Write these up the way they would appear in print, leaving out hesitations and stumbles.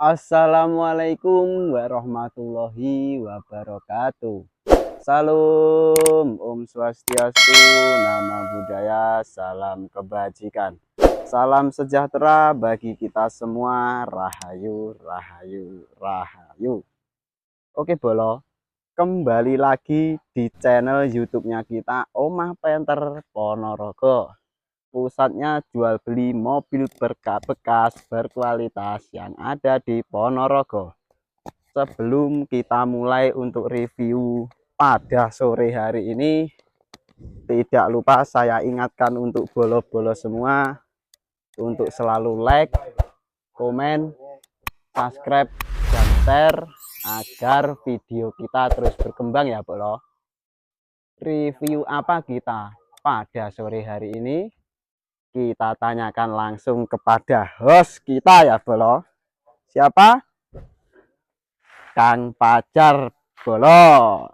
Assalamualaikum warahmatullahi wabarakatuh. Salam Om Swastiastu, Nama Budaya, salam kebajikan, salam sejahtera bagi kita semua. Rahayu, rahayu, rahayu. Oke Bolo, kembali lagi di channel YouTube-nya kita Omah Penter Ponorogo. Pusatnya jual beli mobil bekas berkualitas yang ada di Ponorogo. Sebelum kita mulai untuk review pada sore hari ini, tidak lupa saya ingatkan untuk bolo-bolo semua untuk selalu like, komen, subscribe, dan share agar video kita terus berkembang ya Bolo. Review apa kita pada sore hari ini? Kita tanyakan langsung kepada host kita ya Bolo. Siapa? Kang Pacar Bolo.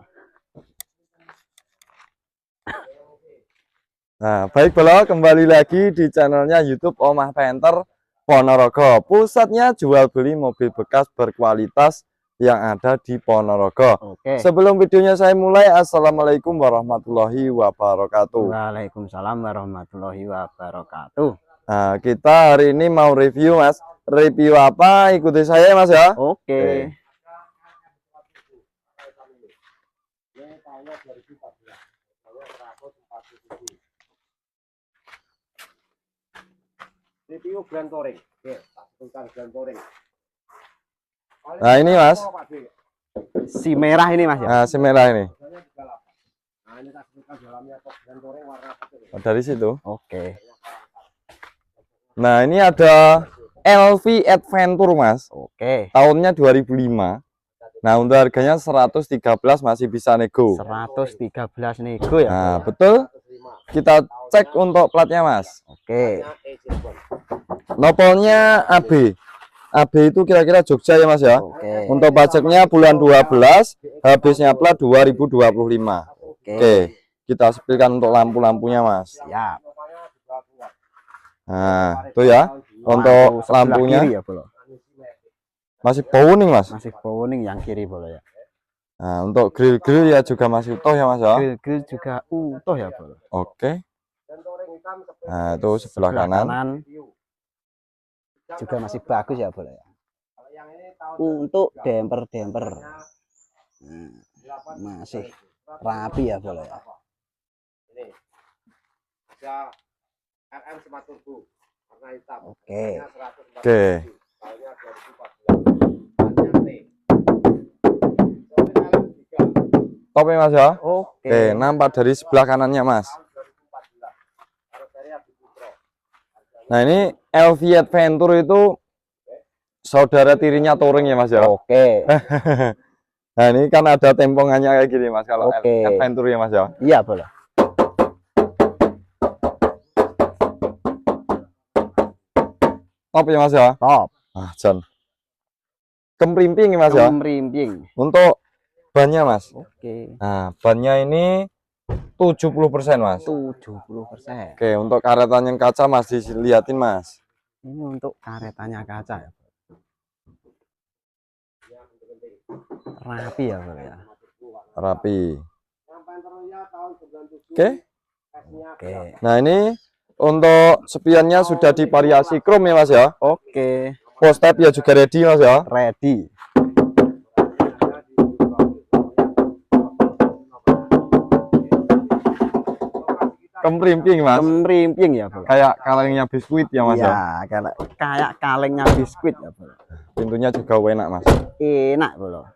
Nah, baik Bolo, kembali lagi di channelnya YouTube Omah Penter Ponorogo. Pusatnya jual beli mobil bekas berkualitas yang ada di Ponorogo. Oke. Sebelum videonya saya mulai, Assalamualaikum warahmatullahi wabarakatuh. Waalaikumsalam warahmatullahi wabarakatuh. Nah, kita hari ini mau review Mas. Review apa? Ikuti saya Mas ya. Oke. Review Grand Touring. Grand Touring. Nah, ini Mas. Si merah ini Mas ya? Nah, si merah ini. Nah, ini dalamnya Grand Touring warna putih. Oh, dari situ. Oke. Nah, ini ada LV Adventure Mas. Oke. Tahunnya 2005. Nah, untuk harganya 113 masih bisa nego. 113 nego ya? Nah, betul. Kita cek untuk platnya Mas. Oke. Nopolnya AB. AB itu kira-kira Jogja ya Mas ya. Oke. Untuk pajaknya bulan 12, habisnya plat 2025. Oke. Kita sepilkan untuk lampu-lampunya Mas. Siap. Nah, itu ya. Untuk Sebelah lampunya kiri ya Bolo. masih bowning Mas. Masih bowning yang kiri Bolo ya. Nah, untuk grill-grill ya juga masih utuh ya Mas ya. Grill juga utuh ya Bolo. Oke. Nah, itu sebelah kanan. Juga masih bagus ya Bolo ya. Untuk demper masih rapi ya Bolo ya. Ini ada RM Smart Turbo warna hitam. Oke. Oke. Tahunnya 2014. Top ya Mas ya. Oke. Oke, nampak dari sebelah kanannya Mas. Nah, ini LV Adventure itu saudara tirinya Touring ya Mas ya. Oke. Nah, ini kan ada tempongannya kayak gini Mas kalau Oke. Adventure ya Mas ya. Iya Bolo. Top ya Mas ya. Top. Ah, John. Kemprimping ya Mas ya. Kemrimping. Untuk bannya Mas. Oke. Nah, bannya ini 70% Mas. 70%. Oke, untuk karetan yang kaca Mas dilihatin Mas. Ini untuk karetannya kaca ya. Rapi ya Bolo ya. Rapi. Oke. Oke. Nah, ini untuk spiannya sudah divariasi chrome ya Mas ya. Oke. Post tab ya juga ready Mas ya. Ready. Kemprimping Mas. Kemrimping ya Bolo. Kayak kalengnya biskuit ya Mas ya. Ya, kayak kalengnya biskuit ya Bolo. Pintunya juga enak Mas. Enak Bolo.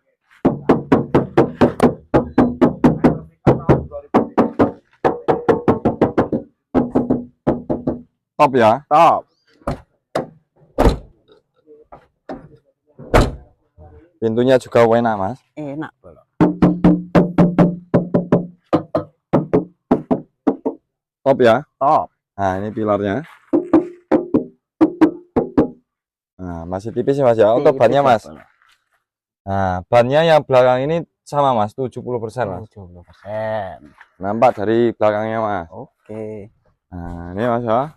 Top ya. Top. Pintunya juga enak Mas. Enak Bolo. Top ya. Top. Nah, ini pilarnya. Nah, masih tipis ya Mas ya. Untuk Tipis bannya ya, Mas. Bolo. Nah, bannya yang belakang ini sama Mas, 70% Mas. 70%. Nampak dari belakangnya Mas. Oke. Nah, ini Mas ya.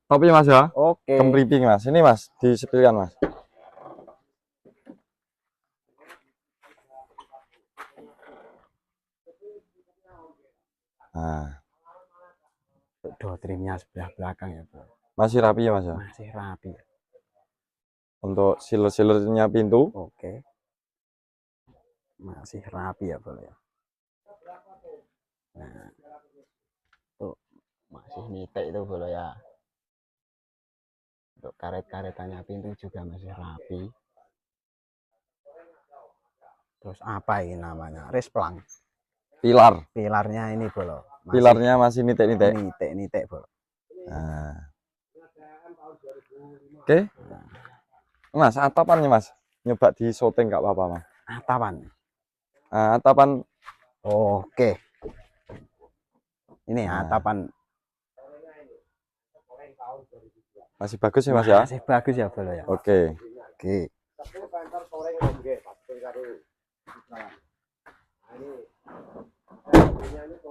Topi Mas ya. Oke. Kemriping Mas. Ini Mas, disepilkan Mas. Nah, Door trimnya sebelah belakang ya bro. masih rapi ya Mas ya. Masih rapi. Untuk sealer-sealernya pintu. Oke. Masih rapi ya bro ya. Nah, tuh masih nitek itu bro ya. Untuk karet-karetannya pintu juga masih rapi. Terus apa ini namanya? Resplang. Pilar. Pilarnya ini bro. Pilarnya masih nitek-nitek. Nitek bro. Nah. Oke. Mas, atapannya Mas. Nyoba di syuting nggak apa-apa Mas. Atapan. Nah, atapan. Oke. Ini Nah. atapan. Masih bagus ya Mas ya. Masih bagus ya bro ya. Oke. Oke.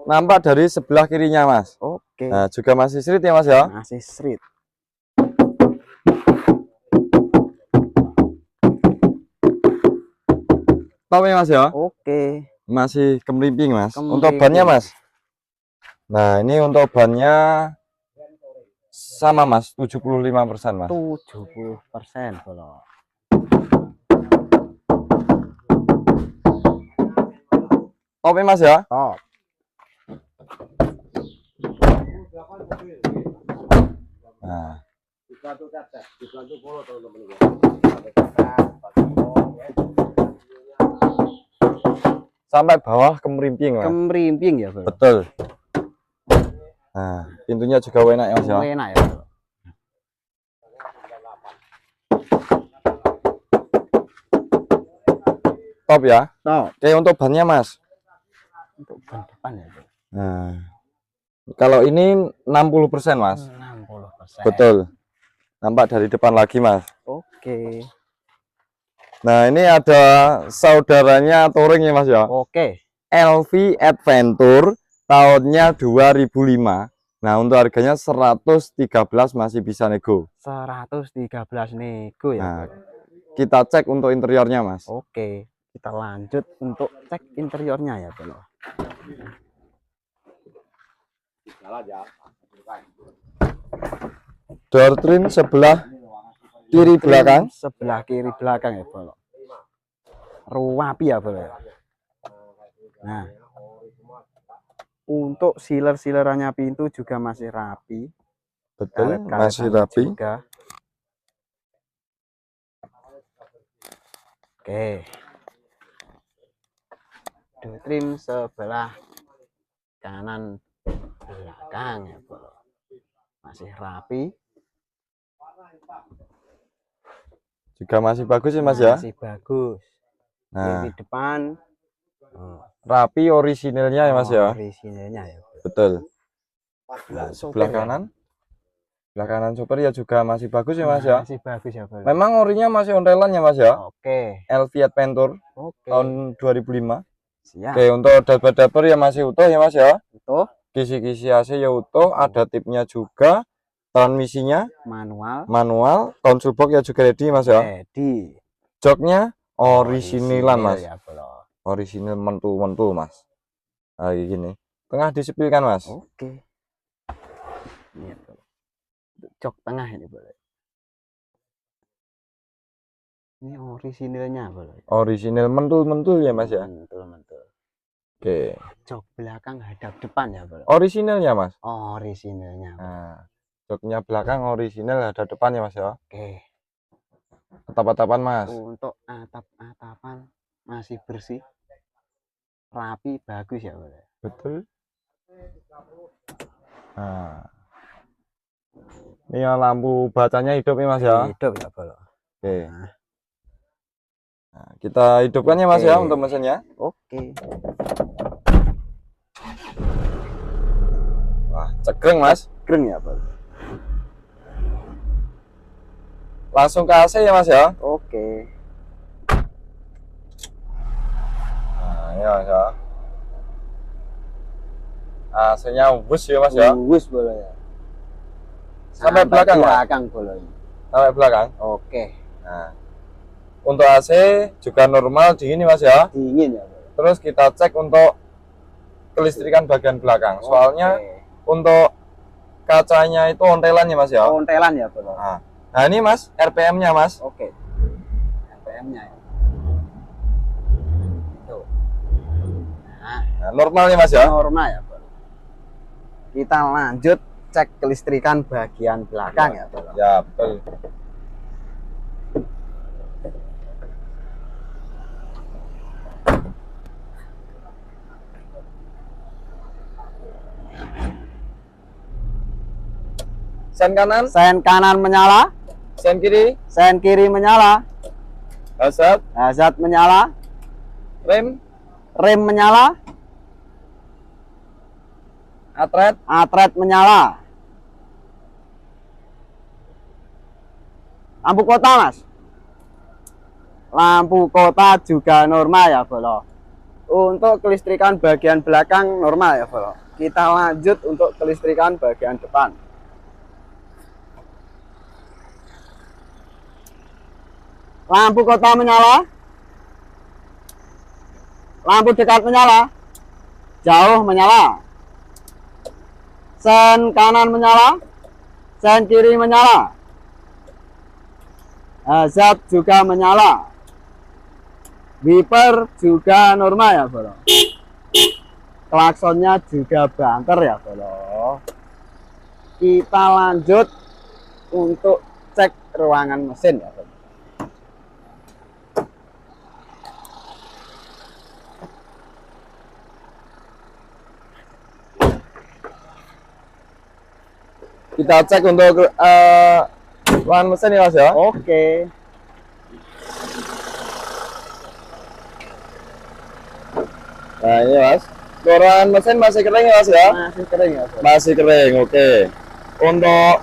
Nampak dari sebelah kirinya Mas. Oke. Nah, juga masih street ya Mas ya. Masih street. Top ya Mas ya. Oke. Masih kemrimping Mas. Kemrimping. Untuk bannya Mas. Nah, ini untuk bannya sama Mas, 75% Mas. 70% bro. Top ya Mas ya. Top. Nah, sampai bawah kemrimping Mas. Kemrimping ya bro. Betul. Nah, pintunya juga enak ya Mas ya. Enak ya bro. Top ya. Top. Oke, untuk bannya Mas. Untuk ban depan ya bro. Nah, kalau ini 60% Mas. 60%. Betul. Nampak dari depan lagi Mas. Oke. Nah, ini ada saudaranya touring ya Mas ya. Oke. LV Adventure tahunnya 2005. Nah, untuk harganya 113 masih bisa nego. 113 nego ya Nah, bro. kita cek untuk interiornya Mas. Oke. Kita lanjut untuk cek interiornya ya bro. Door trim sebelah kiri belakang. Sebelah kiri belakang ya bro. Ruwapi ya bro ya. Nah, untuk sealer-sealerannya pintu juga masih rapi. Betul, Karet-karetannya masih rapi. juga. Oke. Door trim sebelah kanan belakang ya bro. Masih rapi. Juga masih bagus ya Mas ya. Masih bagus. Nah, Di depan rapi orisinilnya ya Mas ya. orisinilnya ya bro. Betul. Sebelah Sebelah sopir ya. kanan. Sebelah kanan super ya juga masih bagus ya Mas ya. Masih bagus ya bro. Memang orinya masih ontelan ya Mas ya. Oke. LV Adventure Oke. tahun 2005. Siap. Oke, untuk dashboard ya masih utuh ya Mas ya. Itu Kisi-kisi AC ya utuh, ada tipnya juga. Transmisinya manual. manual, console box ya juga ready Mas ya. Ready. Joknya orisinelan Mas. Ya bro. Orisinil mentul-mentul Mas. Nah, kayak gini. Tengah disepilkan Mas. Oke. Ini ya bro. Jok tengah ini bro. Ini orisinilnya bro. Orisinil mentul-mentul ya Mas ya. Mantul. Oke. Jok belakang hadap depan ya bro. Orisinilnya Mas. Orisinilnya. Nah, joknya belakang orisinil ada depan ya Mas ya. Oke. Atap-atapan Mas. Untuk atap-atapan masih bersih, rapi, bagus ya bro. Betul. Nah, ini ya lampu bacanya hidup ya Mas ya. Hidup ya bro. Oke. Nah, kita hidupkan ya Mas ya untuk mesinnya. Oke. Wah, cekreng Mas. Keren ya bro. Langsung ke AC ya Mas ya. Oke. Nah, ini Mas ya. AC-nya bus ya Mas ya. Wis boleh ya. Sampai belakang, Mas? belakang bolanya. Sampai belakang. Oke. Nah, untuk AC juga normal dingin nih Mas ya. Dingin ya, Bro. Terus kita cek untuk kelistrikan bagian belakang. Soalnya Oke. untuk kacanya itu ontelan ya Mas ya. Ontelan ya, Bro. Nah ini Mas, RPM-nya Mas. Oke. RPM-nya ya. Tuh. Nah, normal nih Mas ya. Normal ya, Bro. Kita lanjut cek kelistrikan bagian belakang ya, Bro. Ya betul. Sen kanan, Sen kanan menyala, sen kiri, sen kiri menyala, hazard, hazard menyala, rem, rem menyala, atret, atret menyala. Lampu kota, Mas. Lampu kota juga normal ya, Bro. Untuk kelistrikan bagian belakang normal ya, Bro. Kita lanjut untuk kelistrikan bagian depan. Lampu kota menyala. Lampu dekat menyala. Jauh menyala. Sen kanan menyala. Sen kiri menyala. Hazard juga menyala. Wiper juga normal ya, Bro. Klaksonnya juga banter ya, Bro. Kita lanjut untuk cek ruangan mesin ya, Bro. kita cek untuk ruangan mesin ya Mas ya. Oke. Nah ini Mas, ruangan mesin masih kering ya Mas ya. Masih kering ya, Bro. Masih kering, oke. Untuk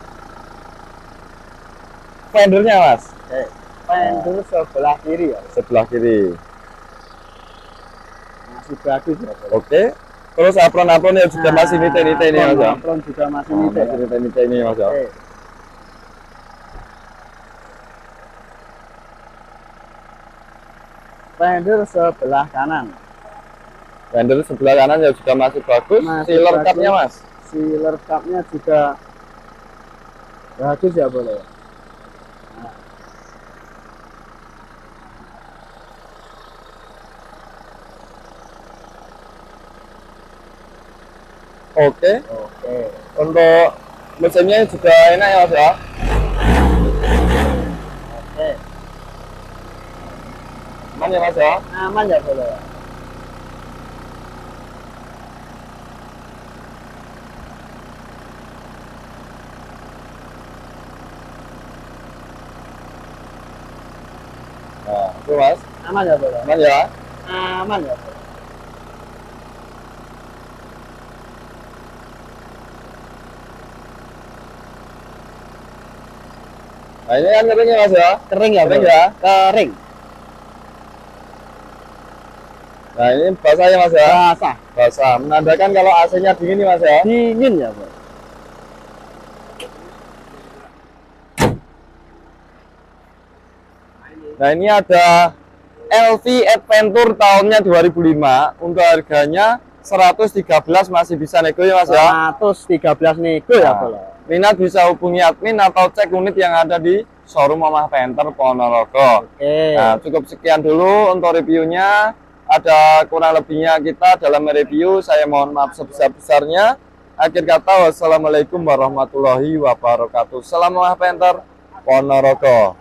fendernya Mas, Oke. Fender sebelah kiri ya. sebelah kiri. Masih bagus ya, Bro. Oke. Terus apron-apron ya juga masih nite-nite ini Mas ya. Apron juga masih Nah, nite. masih nite-nite ini Mas ya. Oke. Fender sebelah kanan. Fender sebelah kanan ya juga masih bagus. Masih Sealer bagus. cupnya Mas. Sealer cupnya juga bagus ya, boleh. Oke. Oke. Untuk mesinnya juga enak ya Mas ya. Oke. Aman ya Mas ya. Aman ya, boleh. Nah, itu Mas. Aman ya, boleh. Aman ya. Aman ya, boleh. Nah, ini kan kering ya Mas ya. Kering ya, Kering Bro? ya. Kering. Nah, ini basah ya Mas ya. Basah. Basah, menandakan kalau AC-nya dingin nih Mas ya. Dingin ya, Bro. Nah, ini ada LV Adventure tahunnya 2005. Untuk harganya 113 masih bisa nego ya Mas ya. 113 nego ya, Nah, Bro. minat bisa hubungi admin atau cek unit yang ada di showroom Omah Penter Ponorogo. Oke. Nah, cukup sekian dulu untuk reviewnya. Ada kurang lebihnya kita dalam review. Saya mohon maaf sebesar-besarnya. Akhir kata, wassalamualaikum warahmatullahi wabarakatuh. Salam Omah Penter Ponorogo.